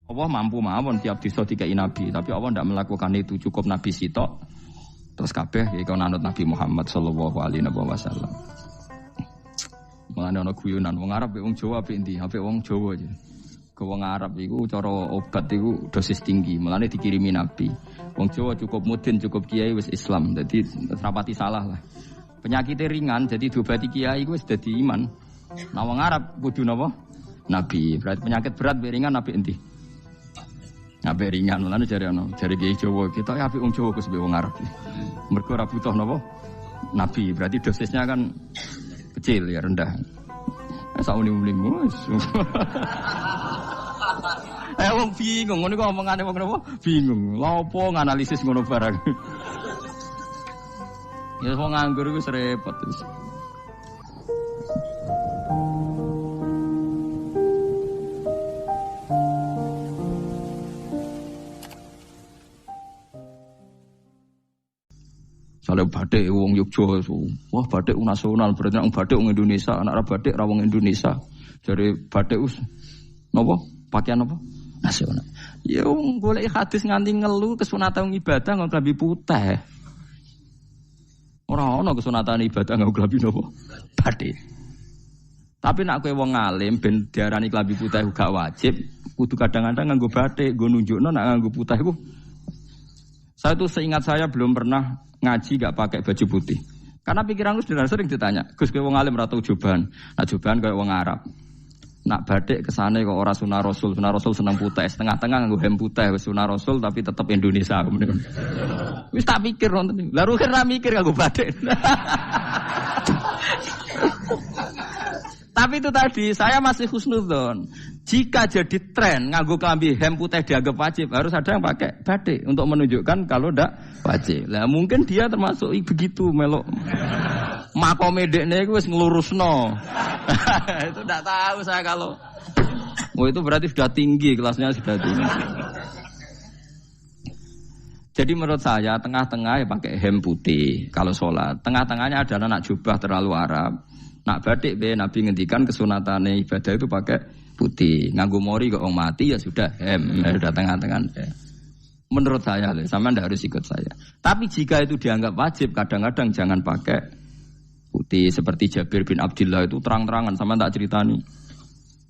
Allah mampu mawon tiap disa dikai nabi, tapi Allah tidak melakukan itu, cukup nabi sitok. Terus kabeh iki kon anut Nabi Muhammad sallallahu alaihi wasallam. Mulane ana guyonan wong Arab wong Jawa apik endi? Apik wong Jawa aja. Ke wong Arab iku cara obat iku dosis tinggi, mulane dikirimi nabi. Wong Jawa cukup mudin, cukup kiai wis Islam. Dadi rapati salah lah. Penyakitnya ringan, jadi diobati kiai iku wis dadi iman. Nah wong Arab kudu napa? Nabi. Berarti penyakit berat mbek ringan apik endi? Apik ringan, mulane jare kiai Jawa kita ya apik wong Jawa kus mbek wong Arab. Mergo ora butuh napa? Nabi. Berarti dosisnya kan kecil ya, rendah. Sauni-uni mus. Wong bingung, ngono kok omongane wong napa? Bingung. Lha opo nganalisis ngono barang. Ya wong nganggur iku repot terus. Kalau batik wong Yogyakarta, wah batik nasional berarti wong batik wong Indonesia, anak batik ra wong Indonesia. Jadi batik napa? Pakaian apa? Nasional. Ya wong golek hadis nganti ngelu kesunatan ibadah nggo klambi putih. Ora ana kesunatan ibadah nggo klambi napa? Batik. Tapi nek kowe wong alim ben diarani klambi putih gak wajib, kudu kadang-kadang nganggo batik, nggo nunjukno nek nganggo putih iku. Saya tuh seingat saya belum pernah ngaji gak pakai baju putih. Karena pikiranku sudah sering ditanya, Gus kowe wong alim ora tau jubahan. Nah jubahan koyo wong Arab. Nak batik kesane kok ora sunah Rasul seneng putih, setengah-tengah nganggo hem putih wis sunah Rasul tapi tetep Indonesia. Wis tak pikir nonton. Lah rugen ra mikir nganggo batik. Tapi itu tadi saya masih husnudzon. Jika jadi tren nganggo klambi hem putih dianggap wajib, harus ada yang pakai batik untuk menunjukkan kalau ndak wajib. Lah mungkin dia termasuk begitu melok. Makome dekne iku wis nglurusno. Itu ndak tahu saya kalau. Oh itu berarti sudah tinggi, kelasnya sudah tinggi. Jadi menurut saya tengah-tengah ya pakai hem putih kalau sholat. Tengah-tengahnya adalah nak jubah terlalu Arab. Nak batik be Nabi ngendikan kesunatane ibadah itu pakai putih. Nganggo mori kok wong mati ya sudah hem, ya sudah tengah-tengah. Menurut saya, sama ndak harus ikut saya. Tapi jika itu dianggap wajib, kadang-kadang jangan pakai putih. Seperti Jabir bin Abdullah itu terang-terangan, sama tak ceritani.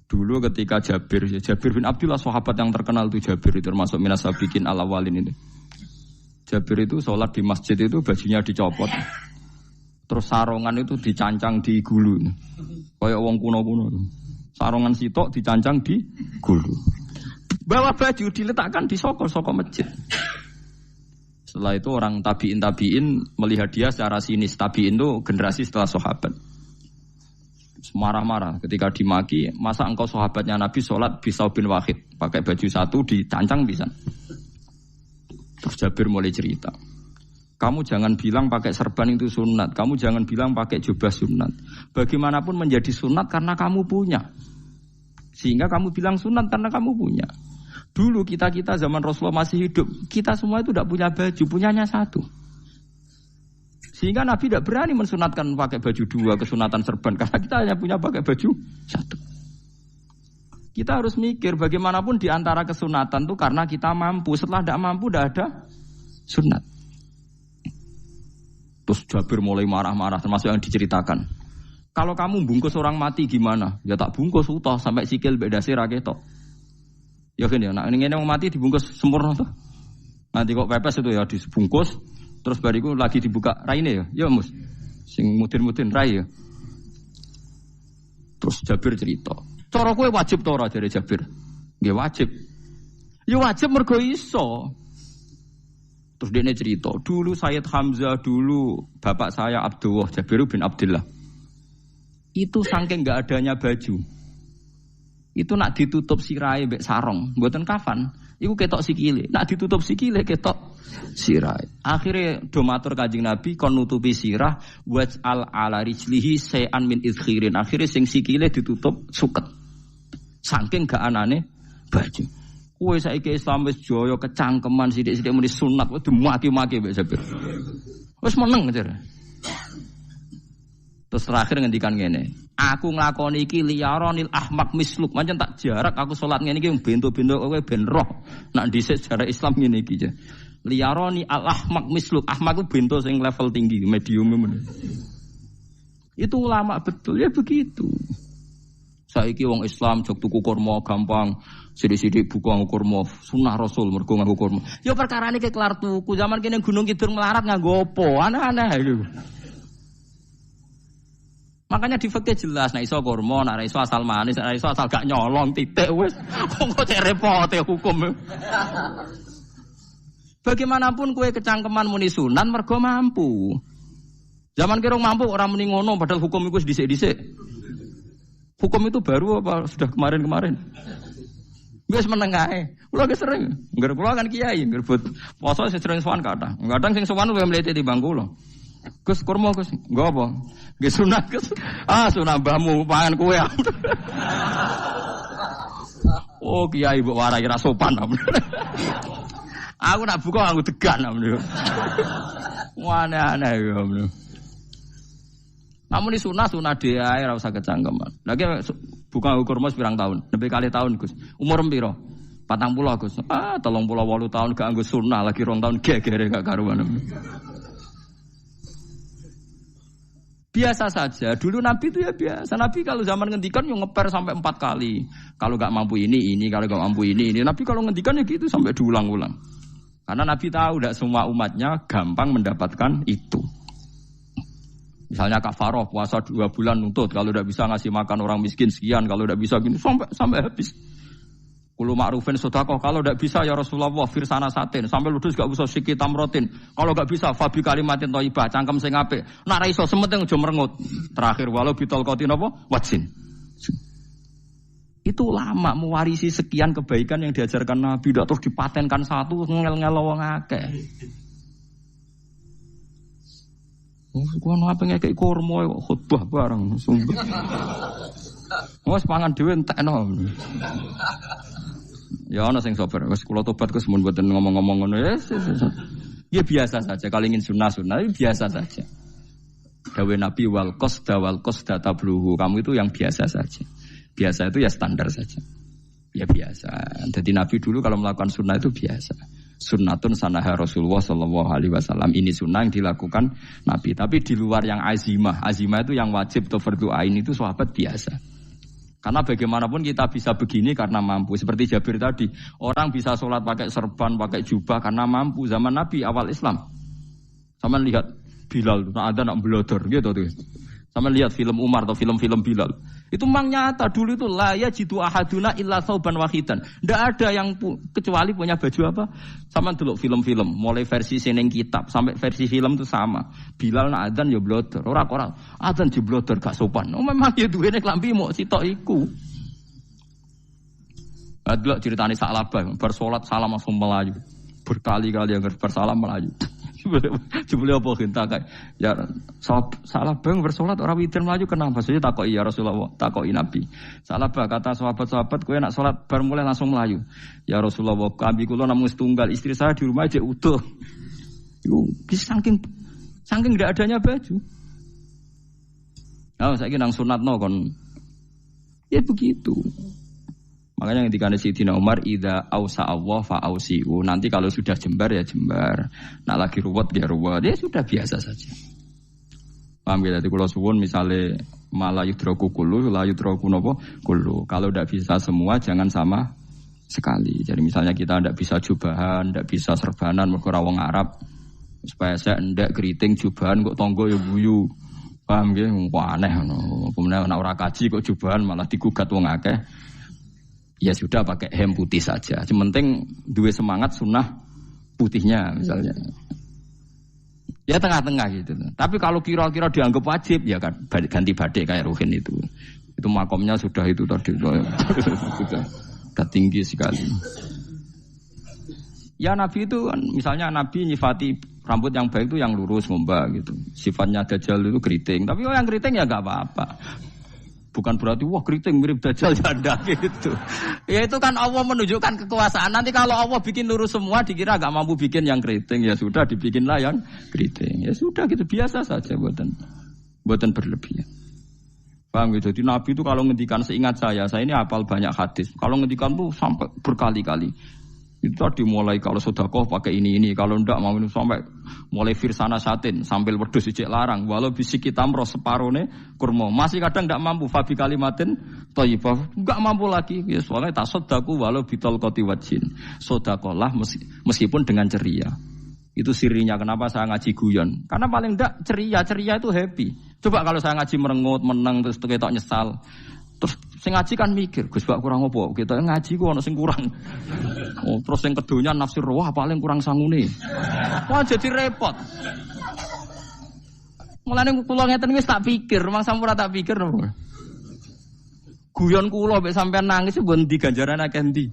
Dulu ketika Jabir bin Abdullah sahabat yang terkenal itu Jabir itu termasuk minas sabiqin al-awwalin itu. Jabir itu sholat di masjid itu bajunya dicopot. Terus sarongan itu dicancang di gulu. Kayak wong kuno-kuno. Sarongan sitok dicancang di gulu. Bawa baju diletakkan di sokol masjid. Setelah itu orang tabi'in melihat dia secara sinis. Tabi'in itu generasi setelah sahabat. Marah-marah ketika dimaki, masa engkau sahabatnya Nabi sholat Bisau bin Wahid. Pakai baju satu dicancang bisa. Terus Jabir mulai cerita. Kamu jangan bilang pakai serban itu sunat. Kamu jangan bilang pakai jubah sunat. Bagaimanapun menjadi sunat karena kamu punya. Sehingga kamu bilang sunat karena kamu punya. Dulu kita zaman Rasulullah masih hidup. Kita semua itu tidak punya baju. Punyanya satu. Sehingga Nabi tidak berani mensunatkan pakai baju dua. Kesunatan serban. Karena kita hanya punya pakai baju satu. Kita harus mikir bagaimanapun di antara kesunatan itu karena kita mampu. Setelah tidak mampu tidak ada sunat. Terus Jabir mulai marah-marah, termasuk yang diceritakan. Kalau kamu bungkus orang mati gimana? Ya tak bungkus utuh sampai sikil bedasi raketok. Ya kan ya, ini orang mati dibungkus sempurna tuh. Nanti kok pepes itu ya dibungkus, terus bariku lagi dibuka raine ya mus. Sing mudin-mudin rai ya. Terus Jabir cerita. Cara kowe wajib ta ora jare Jabir? Nggih wajib. Ya wajib mergo iso. Terus dia cerita, dulu Sayyid Hamzah, dulu bapak saya Abdullah, Jabir bin Abdullah. Itu saking gak adanya baju. Itu nak ditutup sirai mbek sarong, mboten kafan. Iku ketok sikile. Nak ditutup sikile ketok sirai. Akhirnya do matur Kanjeng Nabi kon nutupi sirah waj'al ala rijlihi shay'an min idkhirin. Akhirnya sing sikile ditutup suket. Saking gak anane baju. Kowe saiki Islam wis jaya kecangkeman sithik-sithik muni sunat wis dimaki-maki mbek Jabir. Wis meneng jare. Terus terakhir ngendikan ngene, Aku nglakoni iki liyaronil ahmak misluk. Pancen tak jarak aku salat ngene iki bento-bento kowe ben roh. Nak dhisik sejarah Islam ngene iki aja. Liyaroni al ahmak misluk. Ahmak ku bento sing level tinggi, medium men. Itu ulama betul ya begitu. Saiki wong Islam jog tuku kurma gampang. Sithik-sithik buku nganggo kurma, sunah Rasul mergo nganggo kurma. Ya perkarane ke kelar tuku. Zaman kene Gunung Kidul melarat nganggo apa? Aneh-aneh iku. Makanya di fikih jelas, nek iso kurma, nek iso asal manis, nek iso asal gak nyolong titik wis. Kok cek repote hukum. Bagaimanapun kue kecangkeman muni sunan mergo mampu. Zaman kira mampu orang muni ngono padahal hukum itu dhisik-dhisik. Hukum itu baru apa sudah kemarin-kemarin? Wis meneng ae. Kula ge sering, ngger kula kan kiai, ngerbut poso sering sowan kathah. Kadang sing sowan luwih mlete timbang kula. Gus kurma Gus, nggo apa? Nggih sunah Gus. Ah sunah mbahmu pangan kowe. Oh kiai mbok warai ra sopan. Aku nak buka aku tegan amne. Aneh-aneh ya amne. Namun di sunah dhewe ae ora usah kecangkeman. Lagi buka kurma pirang tahun? Lebih kali tahun Gus. Umur piro? 40 Gus. 38 tahun gak anggo sunah lagi 2 tahun gegere gak karuan. Biasa saja. Dulu Nabi itu ya biasa. Nabi kalau zaman ngendikan yang ngeper sampai 4 kali. Kalau nggak mampu ini, kalau nggak mampu ini. Nabi kalau ngendikan ya gitu sampai diulang-ulang. Karena Nabi tahu tidak semua umatnya gampang mendapatkan itu. Misalnya kafaroh puasa 2 bulan nuntut. Kalau tidak bisa ngasih makan orang miskin sekian. Kalau tidak bisa gini sampai habis. Kulu ma'rufin sedekah, kalau tidak bisa ya Rasulullah firsana satin, sampai ludus gak usah sikit tamrotin. Kalau gak bisa fabi kalimatin thayyibah, cangkem sing apik. Nek ra iso sementing aja merengut. Terakhir walau bitol qatin apa? Watsin. Itu lama mewarisi sekian kebaikan yang diajarkan Nabi, tidak terus dipatenkan satu ngel-ngel wong akeh. Kono apa ngekek kurma khutbah bareng sumpah. Wes pangan dhewe entekno. Ya ana sing sabar. Wes kula tobat Gus mun mboten ngomong-ngomong ngono ya. Ya biasa saja kalau ingin sunah-sunah biasa saja. Dawe Nabi wal qasda tabluhu. Kamu itu yang biasa saja. Biasa itu ya standar saja. Ya biasa. Jadi Nabi dulu kalau melakukan sunnah itu biasa. Sunnatun sanaha Rasulullah sallallahu alaihi wasallam. Ini sunnah yang dilakukan Nabi. Tapi di luar yang azimah. Azimah itu yang wajib atau fardhu ain itu sahabat biasa. Karena bagaimanapun kita bisa begini karena mampu. Seperti Jabir tadi, orang bisa sholat pakai serban, pakai jubah karena mampu. Zaman Nabi awal Islam. Sama lihat Bilal, ada nak belodor gitu tuh. Sama lihat film Umar atau film-film Bilal. Itu memang nyata dulu itu la yajidu ahaduna illa thawban wahidan. Tidak ada yang kecuali punya baju apa. Sama dulu film-film, mulai versi seneng kitab sampai versi film itu sama. Bilal nak adzan ya blodor, ora adzan di blodor gak sopan. Oh memang ya duwene klambi mok sitok iku. Adlok ceritane Sa'labah, bar salat salam langsung melayu. Berkali-kali yang bersalam melayu. Jebule apa genta kae. Ya salah bang bersolat ora witir mlayu kenapa? Saya takoki ya Rasulullah, takoki Nabi. Salah bah kata sahabat-sahabat kowe nak salat bar mulai langsung mlayu. Ya Rasulullah, kami kula namung setunggal, istri saya di rumah aja utuh. Iku saking enggak adanya baju. Oh, saiki nang sunatno kon. Ya begitu. Makanya ketika Sayyidina Umar idza ausa Allah fa ausiu. Nanti kalau sudah jembar ya jembar. Nak lagi ruwet ya ruwet. Ya sudah biasa saja. Paham ya? Jadi kalau suwun misalnya malah yudraku kullu, la yudraku napa kullu. Kalau tidak bisa semua jangan sama sekali. Jadi misalnya kita tidak bisa jubahan, tidak bisa serbanan mergo ora wong Arab. Supaya saya ndak keriting jubahan kok tonggo ya guyu. Paham nggih? Aneh ngono. Kemudian nek ora kaji kok jubahan malah digugat wong akeh. Ya sudah pakai hem putih saja. Yang penting dua semangat sunnah putihnya misalnya. Ya tengah-tengah gitu. Tapi kalau kira-kira dianggap wajib ya kan ganti badik kayak Ruhin itu. Itu makomnya sudah itu tadi. Sudah tinggi sekali. Ya Nabi itu kan misalnya Nabi nyifati rambut yang baik itu yang lurus ngombak gitu. Sifatnya Dajjal itu keriting. Tapi yang keriting ya enggak apa-apa. Bukan berarti wah keriting mirip Dajjal janda gitu. Ya itu kan Allah menunjukkan kekuasaan. Nanti kalau Allah bikin lurus semua dikira enggak mampu bikin yang keriting, ya sudah dibikinlah yang keriting. Ya sudah gitu biasa saja buatan berlebihan. Paham gitu. Jadi Nabi itu kalau ngendikan seingat saya ini hafal banyak hadis. Kalau ngendikan tuh sampai berkali-kali. Itu tadi mulai kalau sedekah pakai ini, kalau ndak mau sampai mulai firsana satin sambil wedhus ijek larang. Walau bisik tamro separone kurma. Masih kadang ndak mampu fabi kalimatin thayyibah. Enggak mampu lagi. Ya soalnya tasaddaku walau bitol qati wajin. Sedekahlah meskipun dengan ceria. Itu sirinya kenapa saya ngaji guyon. Karena paling enggak ceria itu happy. Coba kalau saya ngaji merengut, menang terus ketok nyesal. Terus sing ngaji kan mikir, Gus bak kurang apa? Kita ngaji ku ono sing kurang. Oh, terus sing kedonya nafsir wah paling kurang sangune. Wah jadi repot. Mulane kula ngeten wis tak pikir, memang sampun tak pikir. Guyon kula mek sampean nangis mbon ndi ganjaran akeh ndi.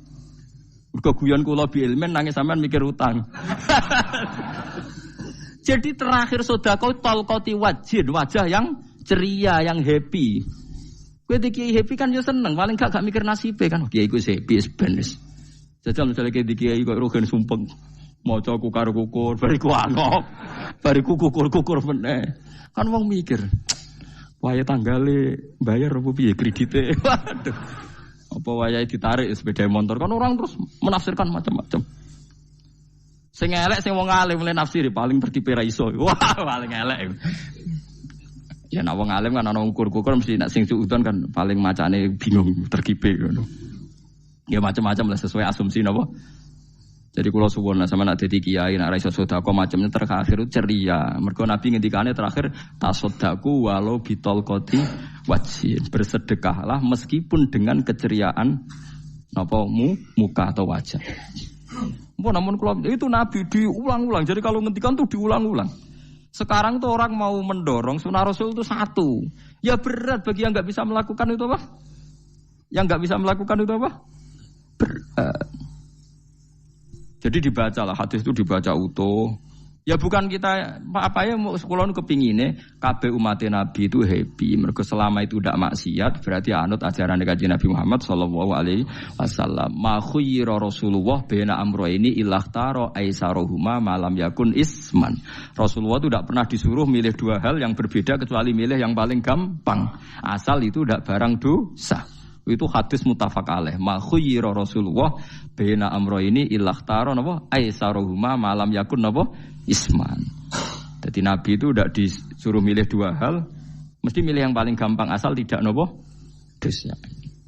Mergo guyon kula bi ilmen nangis sampean mikir utang. Jadi terakhir sedekah talqati wajhin, wajah yang ceria, yang happy. Kowe iki happy kan yo seneng, paling gak mikir nasibe kan. Kiai iku happy benes. Jajal misale kiai kok rugen sumpeng. Maca kukar-kukur, bariku angop. Bariku kukur-kukur meneh. Kan wong mikir. Wae tanggale bayar opo piye kredite. Waduh. Apa wayahe ditarik sepeda motor kan orang terus menafsirkan macam-macam. Sing elek sing wong alim mulai nafsiri paling terkipe ra iso. Wah, paling elek. Ya nek wong alim kan ana ukur-ukur mesti nek sing suudon kan paling macane bingung terkipe ngono. Ya macam-macam lah sesuai asumsi napa. Jadi kula suwun sama nek dadi kiai nek ra iso sedekah macamnya terakhir ceria. Mergo Nabi ngendikane terakhir tasaddaku walau bitol qati wajhin. Bersedekahlah meskipun dengan keceriaan napa muka atau wajah. Namun kalau itu Nabi diulang-ulang. Jadi kalau ngendikan tuh diulang-ulang. Sekarang tuh orang mau mendorong sunnah Rasul itu satu. Ya berat bagi yang nggak bisa melakukan itu apa? Yang nggak bisa melakukan itu apa? Berat. Jadi dibacalah hadis itu dibaca utuh. Ya bukan kita apa ya sekolah kepingine kabeh umat Nabi itu happy. Mergo selama itu tidak maksiat berarti anut ajaran Kanjeng Nabi Muhammad sallallahu alaihi wasallam. Ma khuyira Rasulullah baina amrayni ilakhtara aisarohuma malam yakun isman. Rasulullah itu tidak pernah disuruh milih dua hal yang berbeda kecuali milih yang paling gampang. Asal itu tidak barang dosa. Itu hadis muttafaq alaih. Ma khuyira Rasulullah baina amrayni ilakhtara napa aisarohuma malam yakun napa isman. Jadi Nabi itu tidak disuruh milih dua hal, mesti milih yang paling gampang asal tidak nopo dosa.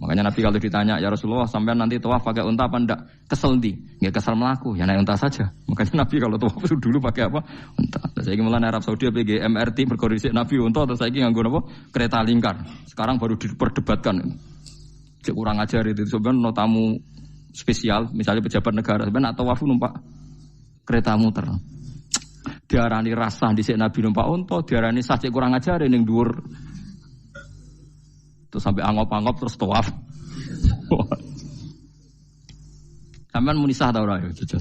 Makanya Nabi kalau ditanya ya Rasulullah sampai nanti tawaf pakai unta apa ndak? Kesel ndi? Nggak kesel melaku, ya naik unta saja. Makanya Nabi kalau tawaf itu dulu pakai apa? Unta. Terus saya mulai Arab Saudi PG MRT berkoordinasi Nabi unta terus saya nganggo nopo? Kereta lingkar. Sekarang baru diperdebatkan. Cek kurang ajar itu sebenarnya no tamu spesial, misalnya pejabat negara sebenarnya tawaf numpak kereta muter. Diarani rasa dhisik Nabi numpak unta, diarani sacik kurang ajar ning dhuwur. Terus sampai angop-angop terus tawaf. Sampeyan muni sah ta ora ya, jujur.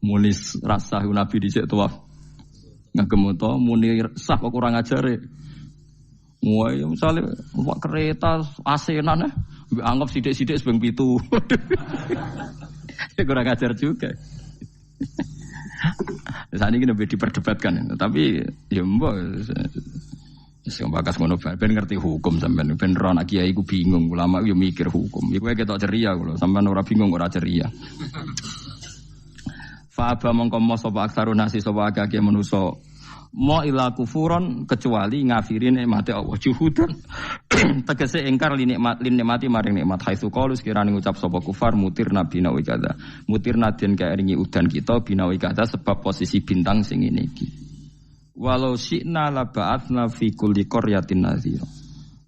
Muni rasa Nabi dhisik tawaf. Ngagem unta muni sah kok kurang ajar. Wah, misalnya numpak kereta asenan anggap sithik-sithik sebeng 7. Kurang ajar juga. Saat ini lebih diperdebatkan, tapi ya mbak, saya bakas ngono ben ngerti hukum sampean, ben ora nak kiai ku bingung, ulama yo mikir hukum. Iku ketok ceria kula, sampean ora bingung ora ceria. Fa aba mongko mo sapa aksarun nasi sapa akeh manusa mo ila kufuron kecuali ngafirin nikmate Allah juhudan tegese ingkar li nikmati maring nikmat haitsu qalu sekirane ngucap sapa kufar mutir nabi nawi kada mutir nadien kaeringi udan kita binawi kada sebab posisi bintang sing ngene iki walau syi'na la ba'atsna fi kulli qaryatin nadhira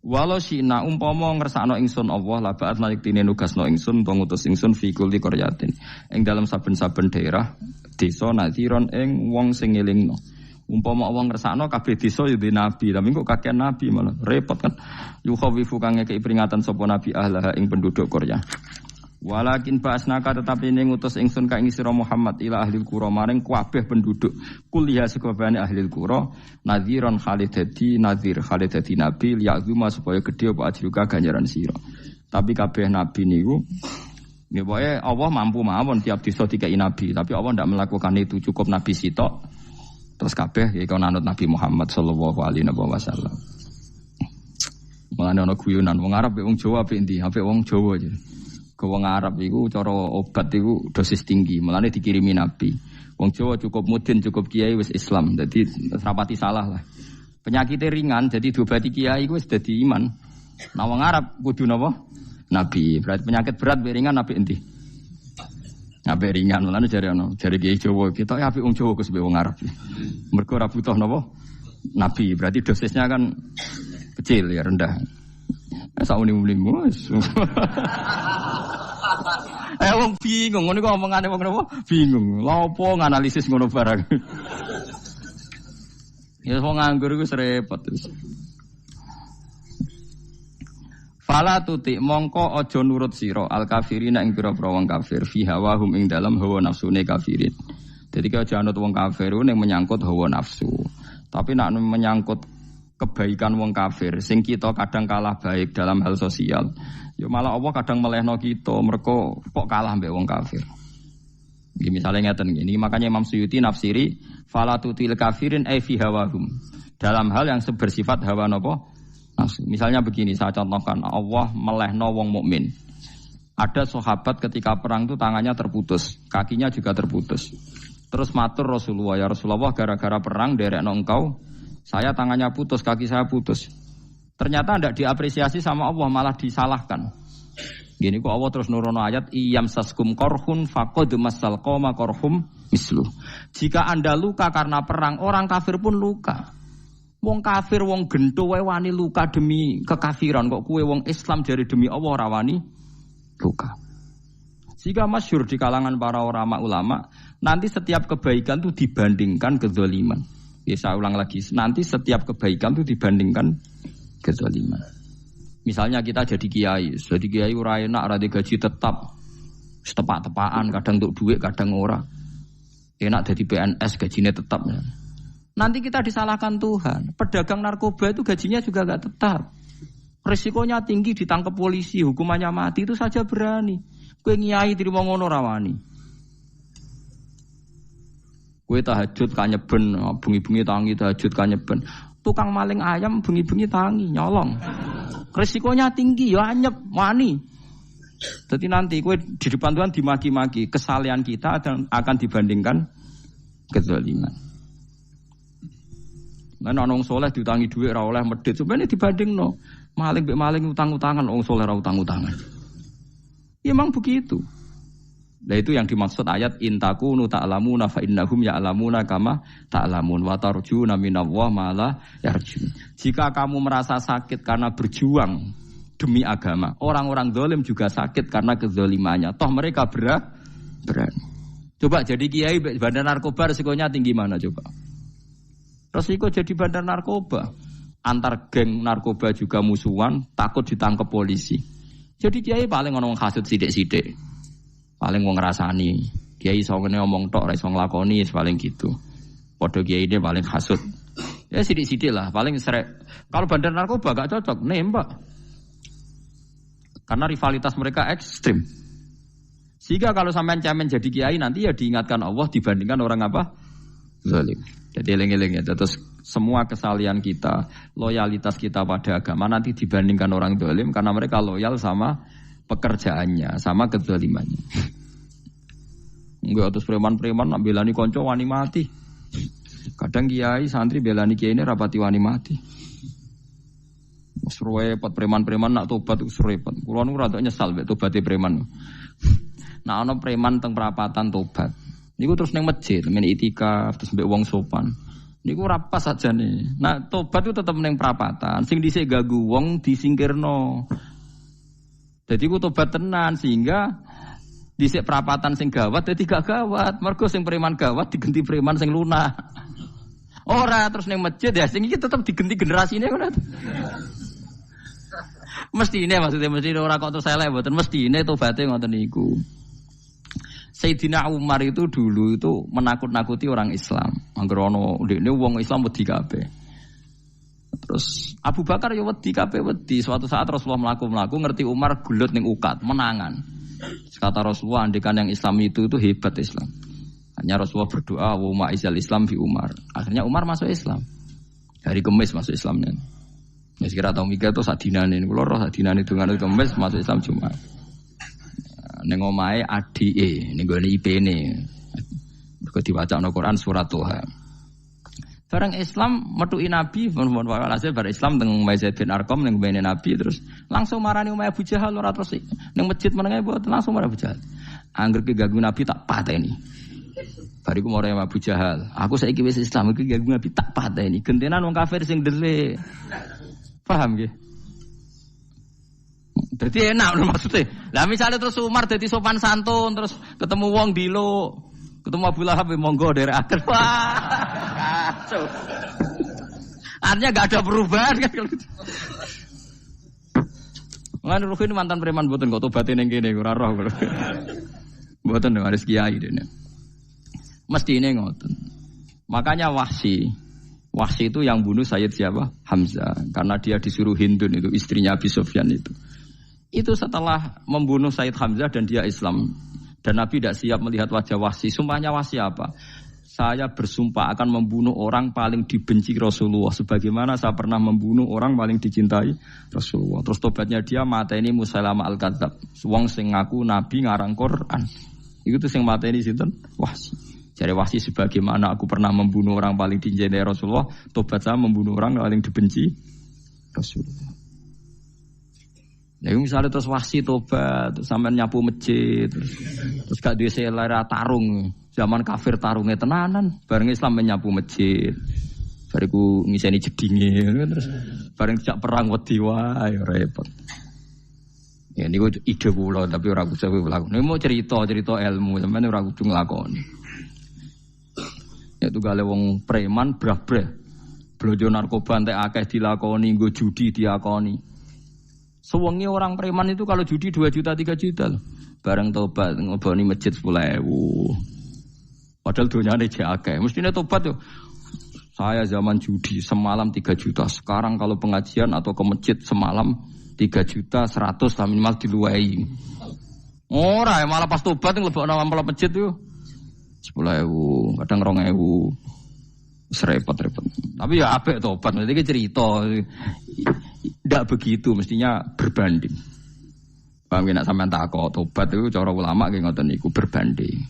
walau syi'na umpama ngersakno ingsun Allah la ba'atsna yektine nugasno ingsun utawa ngutus ingsun fi kulli qaryatin ing dalam saben-saben daerah desa nadhiron ing wong sing ngelingno. Umpama wong ngersakno kabeh desa ya di nabi, tapi kok kakek nabi malah repot kan. Yukhawifu kang ngekeki peringatan sapa nabi ahlah ing penduduk Korea. Walakin ba'asnaka tetapi ning ngutus ingsun ka ing sira Muhammad ila ahli qura maring kabeh penduduk kuliah sekobane ahli qura nadhiron khalidati nadhir khalidati nabi liya'zuma supaya gedhe apa ajruka ganjaran sira. Tapi kabeh nabi niku nggih pokoke Allah mampu mawon tiap desa dikai nabi, tapi Allah ndak melakukan itu, cukup nabi sitok. Terus kabeh ya kon anut Nabi Muhammad sallallahu alaihi wasallam. Mulane ana guyonan wong Arab wong Jawa apik endi? Apik wong Jawa aja. Ke wong Arab iku cara obat iku dosis tinggi, mulane dikirimi Nabi. Wong Jawa cukup mudin, cukup kiai wis Islam. Dadi rapati salah lah. Penyakitnya ringan, jadi diobati kiai wis dadi iman. Nah wong Arab kudu napa? Nabi. Berarti penyakit berat be ringan apik endi? Apik ringan, mulane jare kiai Jawa kita apik wong Jawa Gus be wong Arab. Mergo ora butuh napa? Nabi. Berarti dosisnya kan kecil ya rendah. Sauni-uni mus. Wong bingung, ngono kok omongane wong napa? Bingung. Lha opo nganalisis ngono barang. Ya wong nganggur iku repot wis. Fala tuti mongko aja nurut sira al kafirina ing pira-pira wong kafir fi hawahum ing dalam hawa nafsune kafirin. Dadi kaya aja anut wong kafir ning menyangkut hawa nafsu. Tapi nek menyangkut kebaikan wong kafir sing kita kadang kalah baik dalam hal sosial ya malah Allah kadang melehno kita mergo kok kalah mbek wong kafir. Iki misale ngeten iki makanya Imam Suyuti nafsiri falatutil kafirin ay fi hawahum dalam hal yang bersifat hawa napa nafsu. Misalnya begini saya contohkan Allah melehno wong mukmin. Ada sahabat ketika perang itu tangannya terputus, kakinya juga terputus. Terus matur Rasulullah, ya Rasulullah gara-gara perang derekno engkau saya tangannya putus, kaki saya putus. Ternyata tidak diapresiasi sama Allah, malah disalahkan. Gini kok Allah terus nurono ayat iyam saskum korhun faqad masal qoma korhum mislu. Jika Anda luka karena perang, orang kafir pun luka. Wong kafir, wong gento wae wani luka demi kekafiran, kok kuwe wong Islam jare demi Allah ora wani luka. Jika masyhur di kalangan para ulama, nanti setiap kebaikan itu dibandingkan kezaliman. Ya saya ulang lagi, nanti setiap kebaikan itu dibandingkan kezaliman. Misalnya kita jadi kiai ora enak, ora gaji tetap, setepak-tepaan, kadang untuk duit, kadang ora. Enak jadi PNS, gajinya tetap. Nanti kita disalahkan Tuhan. Pedagang narkoba itu gajinya juga enggak tetap. Risikonya tinggi, ditangkap polisi, hukumannya mati, itu saja berani. Kowe nyai dirimo ngono ra wani. Kowe tahajud kanyeben, bengi-bengi tangi tahajud kanyeben. Tukang maling ayam bengi-bengi tangi nyolong. Risikonya tinggi ya anyep wani. Jadi nanti kowe di depan Tuhan dimaki-maki, kesalahan kita akan dibandingkan kezaliman. Nek ana wong saleh diutangi dhuwit ora oleh medhit, sebenarnya dibandingno. Maling mbek maling utang-utangan, wong saleh ora utang-utangan. Ya memang begitu. Nah itu yang dimaksud ayat intakunu ta'lamuna fa innahum ya'lamuna kama ta'lamun wa tarjuna minallah ma la yarjun. Jika kamu merasa sakit karena berjuang demi agama, orang-orang zalim juga sakit karena kezalimannya. Toh mereka berani. Coba jadi kiai bandar narkoba resikonya tinggi mana coba? Resiko jadi bandar narkoba. Antar geng narkoba juga musuhan, takut ditangkap polisi. Jadi kiai paling ono hasud sithik-sithik. Paling wong ngrasani. Kiai iso ngene omong tok ora iso nglakoni paling gitu. Padha kiai ini paling hasud. Ya sithik-sithik lah, paling serek. Kalau bandar narkoba gak cocok, nembak. Karena rivalitas mereka ekstrim. Sehingga kalau sampean cemen jadi kiai nanti ya diingatkan Allah dibandingkan orang apa? Zalim. Jadi eling-eling ya. Terus semua kesalahan kita, loyalitas kita pada agama nanti dibandingkan orang zalim karena mereka loyal sama pekerjaannya, sama kezalimannya. Enggak terus preman-preman nak belani kanca wani mati. Kadang kiai santri belani kiai ini rapati wani mati. Repot preman-preman nak tobat itu repot. Kulo nu rada nyesal mek tobaté preman. Nah ana preman teng perapatan tobat. Niku terus ning masjid, men itikaf terus mbek wong sopan. Niku ora pas sajane. Nah tobat itu tetep ning perapatan. Sing dhisik gagu wong disingkirno. Jadi ku tobat tenan sehingga dhisik perapatan sing gawat dadi gak gawat. Mergo sing preman gawat diganti preman sing lunak. Ora terus ning masjid ya sing iki tetep diganti generasine ngono. Mestine maksudnya mesti ora kok terus elek mboten mestine tobaté ngoten niku. Sayyidina Umar itu dulu itu menakut-nakuti orang Islam. Angger ana ndekne wong Islam wedi kabeh. Terus Abu Bakar ya wedi kabeh wedi. Suatu saat Rasulullah mlaku-mlaku ngerti Umar gulut ning ukat, menangan. Kata Rasulullah andikan yang Islam itu hebat Islam. Hanya Rasulullah berdoa wa ma'izal Islam fi Umar. Akhirnya Umar masuk Islam. Hari Kamis masuk Islamnya. Wis kira tau mikir to sadinane kula roh sadinane dongane Kamis masuk Islam Jumat. Ning omahe adike ning gone IP-ne. Mergo diwacana Quran surat Toha. Bareng Islam metuki Nabi, mon walhasil bareng Islam teng Zaid bin Arqam ning mbene Nabi terus langsung marani omahe Abu Jahal ora terus ning masjid menenge mboten langsung marani Abu Jahal. Angger ki ganggu Nabi tak pateni. Bariku marani Abu Jahal. Aku saiki wis Islam iki ganggu Nabi tak pateni. Gentenan wong kafir sing delik. Paham nggih? Dadi enak lho maksudnya. Lah misale terus Umar dadi sopan santun terus ketemu wong dilo, ketemu Abu Lahab monggo derek akhir. Wah. Kacau. Artinya enggak ada perubahan kan kalau gitu. Lan Ruhin mantan preman mboten kok tobaté ning kene ora roh. Mboten harus kiai dene. Mestine ngoten. Makanya Wahsy itu yang bunuh Sayyid siapa? Hamzah. Karena dia disuruh Hindun itu, istrinya Abi Sufyan itu. Itu setelah membunuh Sayyid Hamzah dan dia Islam. Dan Nabi tidak siap melihat wajah Wahsy. Sumpahnya Wahsy apa? Saya bersumpah akan membunuh orang paling dibenci Rasulullah. Sebagaimana saya pernah membunuh orang paling dicintai Rasulullah. Terus tobatnya dia mateni Musailamah al-Kadzab. Wong sing ngaku Nabi ngarang Quran. Itu tuh sing mateni sinten? Wahsy. Jadi Wahsy sebagaimana aku pernah membunuh orang paling dicintai Rasulullah, tobat saya membunuh orang paling dibenci Rasulullah. Nah, misalnya terus Wahsy tobat, terus sampai nyapu masjid, terus gak duwe selera tarung, zaman kafir tarungnya tenanan, bareng Islam menyapu masjid, bariku ngiseni jedinge, terus bareng jak perang wedi wae repot. Ya niku ide kula tapi ora kudu lakoni. Nek mau cerita ilmu sampeyan ora kudu nglakoni. Itu gale wong preman brah-brah. Blojo narkoba entek akeh dilakoni, nggo judi diakoni. Sewengi orang preman itu kalau judi 2 juta 3 juta loh. Bareng tobat ngoboni masjid 10.000. Padahal donyane jek akeh. Mestine tobat yo. Saya zaman judi semalam 3 juta. Sekarang kalau pengajian atau ke masjid semalam 3 juta 100 lah minimal diluwei. Ora malah pas tobat nglebokno amplop masjid yo. 10.000, kadang 2.000. Repot-repot. Tapi ya apik tobat, mesti cerita. Tidak begitu, mestinya berbanding. Paham nek sampean takok tobat itu cara ulama nggih ngoten niku berbanding.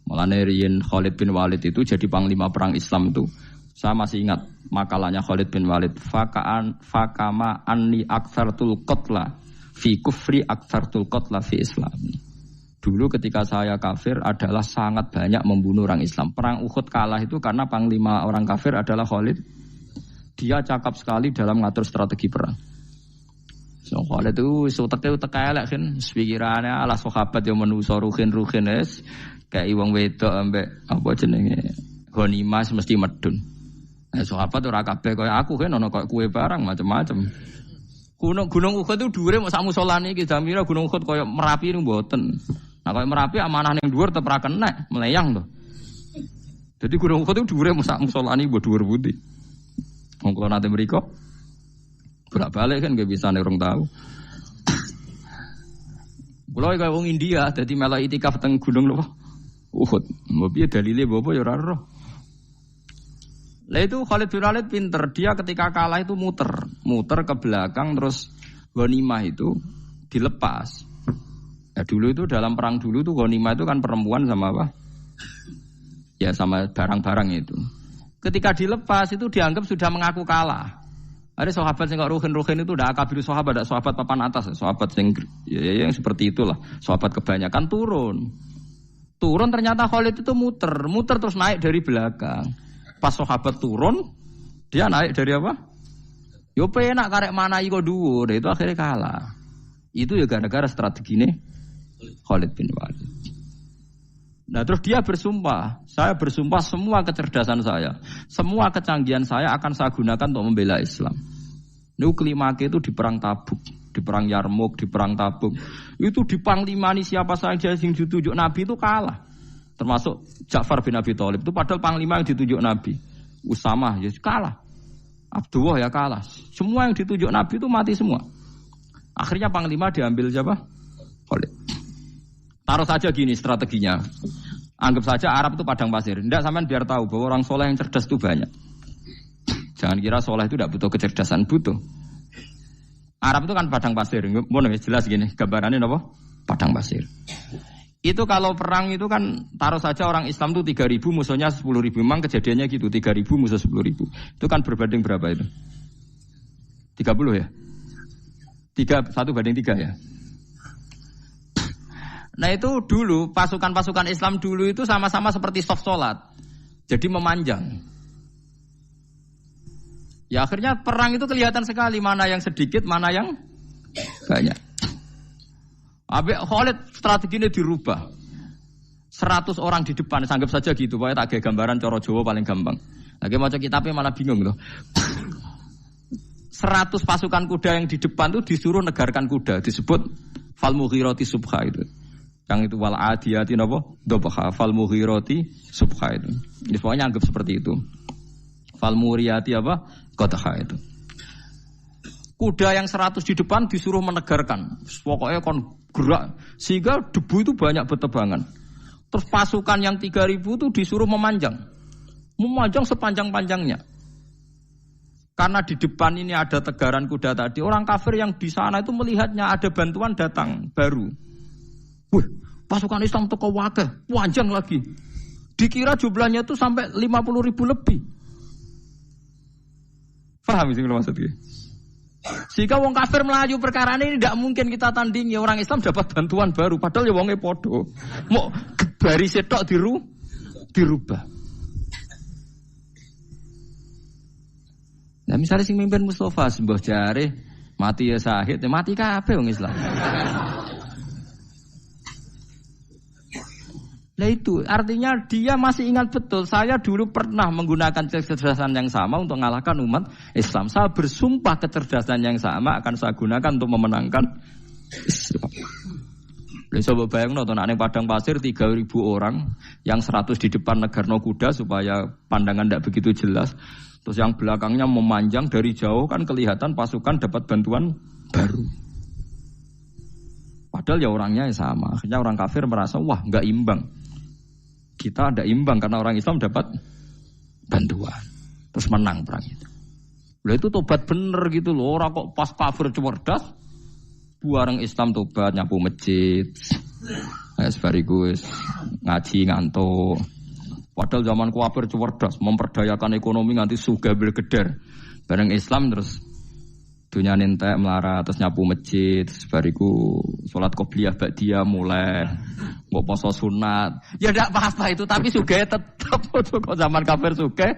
Mulane riyen Khalid bin Walid itu jadi panglima perang Islam itu. Saya masih ingat makalahnya Khalid bin Walid, fakama anni aktsartul qatla fi kufri aktsartul qatla fi Islam. Dulu ketika saya kafir adalah sangat banyak membunuh orang Islam. Perang Uhud kalah itu karena panglima orang kafir adalah Khalid. Dia cakap sekali dalam mengatur strategi perang. So Khalid itu utek elek kan, pikirannya ala sahabat yang menuso ruhin es kayak wong wedok ambek apa jenenge ghanimah mesti medun. Nah, sahabat ora kabeh kaya aku kan ono kaya kue barang macam-macam. Gunung Uhud itu dhuwure mok sak musolane iki jamira Gunung Uhud kaya Merapi niku mboten. Nah kaya Merapi amanah ning dhuwur tetep ra kenek, meleyang to. Jadi Gunung Uhud itu dhuwure mok sak musolane mbok dhuwur putih. Wong kula nate mriko bolak-balik kan gak bisa nerong tahu. Kula kaya wong India dadi melok itikaf teng gunung lho. Uhud. Mbok piye dalile apa ya ora roh. Lah itu Khalid bin Walid pinter, dia ketika kalah itu muter ke belakang terus ghanimah itu dilepas. Ya dulu itu dalam perang dulu tuh ghanimah itu kan perempuan sama apa? Ya sama barang-barang itu. Ketika dilepas itu dianggap sudah mengaku kalah. Ada sahabat yang ruhin itu udah akabir sahabat, ada sahabat papan atas, sahabat yang seperti itulah, sahabat kebanyakan turun ternyata Khalid itu muter terus naik dari belakang. Pas sahabat turun, dia naik dari apa? Yo penak karek mana iko dhuwur, itu akhirnya kalah. Itu ya gara-gara strategi ini Khalid bin Walid. Nah terus dia bersumpah, saya bersumpah semua kecerdasan saya, semua kecanggihan saya akan saya gunakan untuk membela Islam. Ini kelimake itu di perang Tabuk, di perang Yarmuk, di perang Tabuk. Itu di panglimani siapa saja yang ditunjuk Nabi itu kalah. Termasuk Ja'far bin Abi Thalib itu padahal panglima yang ditunjuk Nabi. Usamah ya kalah. Abdullah ya kalah. Semua yang ditunjuk Nabi itu mati semua. Akhirnya panglima diambil siapa? Khalid. Taruh saja gini strateginya. Anggap saja Arab itu padang pasir. Tidak sampean biar tahu bahwa orang soleh yang cerdas itu banyak. Jangan kira soleh itu tidak butuh kecerdasan, butuh. Arab itu kan padang pasir. Mau jelas gini, gambarannya apa? Padang pasir. Itu kalau perang itu kan taruh saja orang Islam itu 3.000 musuhnya 10.000. Memang kejadiannya gitu, 3.000 musuh 10.000. Itu kan berbanding berapa itu? 30 ya? 1:3 ya? Nah itu dulu, pasukan-pasukan Islam dulu itu sama-sama seperti soft sholat. Jadi memanjang. Ya akhirnya perang itu kelihatan sekali mana yang sedikit, mana yang banyak. Habis Khalid strateginya dirubah. 100 orang di depan, anggap saja gitu. Pokoknya tak kayak gambaran coro Jawa paling gampang. Lagi mau kitabnya malah bingung loh. 100 pasukan kuda yang di depan itu disuruh negarkan kuda. Disebut fal mughirati subha itu. Yang itu wal adiyati napa? Dobha fal mughirati subha itu. Jadi pokoknya anggap seperti itu. Fal muriyati apa? Qadha itu. Kuda yang 100 di depan disuruh menegarkan. Pokoknya kon gerak sehingga debu itu banyak bertebangan. Terus pasukan yang 3.000 itu disuruh memanjang. Memanjang sepanjang-panjangnya. Karena di depan ini ada tegaran kuda tadi, orang kafir yang di sana itu melihatnya ada bantuan datang baru. Wih, pasukan Islam teko wakeh, panjang lagi. Dikira jumlahnya itu sampai 50.000 lebih. Paham sih maksudnya? Sehingga wong kafir melaju perkara ini tidak mungkin kita tandingi. Orang Islam dapat bantuan baru, padahal ya wongnya podo. Mau baris setok dirubah. Nah misalnya sing mimpin Mustafa sembah jare mati ya sahid, ya mati kabeh wong Islam. Nah itu artinya dia masih ingat betul. Saya dulu pernah menggunakan kecerdasan yang sama untuk mengalahkan umat Islam. Saya bersumpah kecerdasan yang sama akan saya gunakan untuk memenangkan Islam. Lalu coba bayangin nonton ane padang pasir 3.000 orang yang 100 di depan negarno kuda supaya pandangan tidak begitu jelas. Terus yang belakangnya memanjang dari jauh kan kelihatan pasukan dapat bantuan baru. Padahal ya orangnya sama. Akhirnya orang kafir merasa wah nggak imbang. Kita ada imbang karena orang Islam dapat bantuan. Terus menang perang itu. Lah itu tobat bener gitu loh. Orang kok pas kafir cerdas. Buareng Islam tobat nyapu masjid. Sebarigus ngaji ngantuk. Padahal zaman kafir cerdas memperdayakan ekonomi nganti sugih bergeder. Bareng Islam terus dunia nentek melarat terus nyapu masjid sebariku sholat qobliyah ba'diyah mulai mau poso sunat ya tidak apa-apa itu tapi sugih tetap kok zaman kafir sugih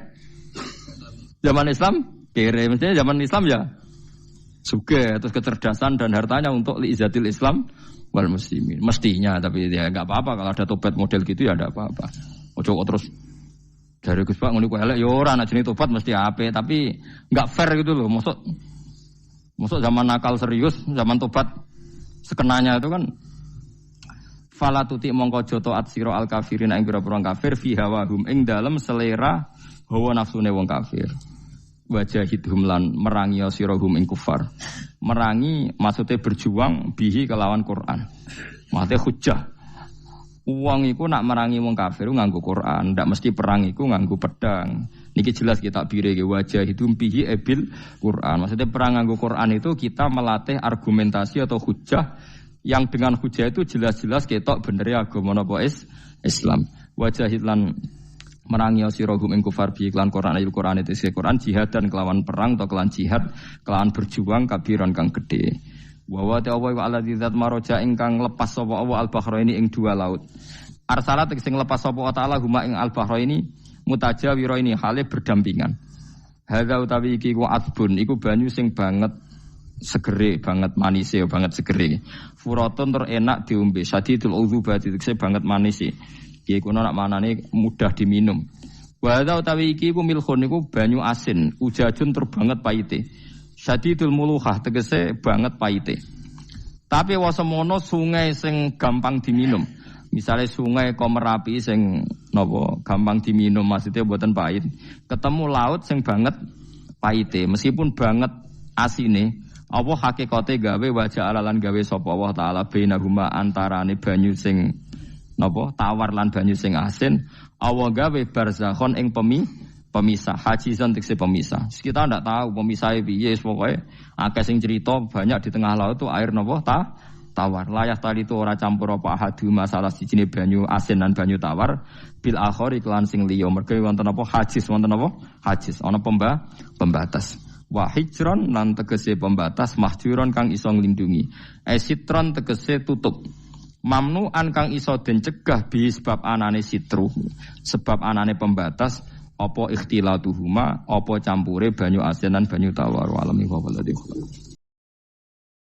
zaman Islam kere mestinya zaman Islam ya sugih terus kecerdasan dan hartanya untuk liizatil Islam wal muslimin mestinya tapi ya enggak apa-apa kalau ada tobat model gitu ya enggak apa-apa ojo terus dari Gus Pak ngono ku elek ya ora ana jenenge tobat mesti apik tapi enggak fair gitu loh Maksud zaman nakal serius, zaman tobat sekenanya itu kan fala tuti mongko joto atsira al kafirin ing pira-pira kafir fi hawahum ing dalem selera hawa nafsune wong kafir. Wajahidhum lan merangi sirahum ing kufar. Merangi maksudnya berjuang bihi kelawan Quran. Maksudnya hujjah. Uang iku nak merangi wong kafir nganggo Quran, ndak mesti perang iku nganggo pedang. Niki jelas kita bire ge wajah itu bihi ebil Quran. Maksudnya perang nganggo Quran itu kita melatih argumentasi atau hujjah yang dengan hujjah itu jelas-jelas ketok bener agama napa Islam. Wajah lan merangi sirahum ing kufar bi iklan Quran ayat Quran itu Quran jihad dan kelawan perang atau kelawan jihad kelawan berjuang kabiran kang gede. Wa wa ta'ala wa alladzi zat maraja ingkang lepas sapa Allah al-bahraini ing dua laut. Arsalat sing lepas sapa ta'ala huma ing al-bahraini mutajawiraini hale berdampingan. Hadza utawi iki ku asbun iku banyu sing banget segere banget manise banget segere. Furatun tur enak diombe sadidul udzubati tekse banget manise. Iki kuno nak manane mudah diminum. Wa hadza utawi iki ku milkhun iku banyu asin ujajun tur banget paite. Sadidul muluhah tegese banget paite. Tapi wasemono sungai sing gampang diminum. Misalnya sungai Komerapi sing napa gampang diminum maksudnya mboten pahit. Ketemu laut sing banget paite meskipun banget asine. Allah hakikate gawe wajah alalan gawe sapa Allah taala bainahuma antarane banyu sing napa tawar lan banyu sing asin. Allah gawe barzakhon ing pemisah. Hajizan tegese pemisah. Kita ndak tahu pemisahnya piye, pokoke akeh sing cerita banyak di tengah laut itu air napa tawar. Layah tali itu ora campur apa hadu masalah sijine banyu asin lan banyu tawar bil akhir iklan sing liya. Mergo wonten apa hajiz, wonten apa hajiz, ana pembatas. Wa hijron lan tegese pembatas, mahjuron kang iso nglindungi. Esitron tegese tutup. Mamnu'an kang iso den cegah bi sebab anane sitru. Sebab anane pembatas apa ikhtilatuhuma, apa campure banyu asin lan banyu tawar. Walami wa waladi.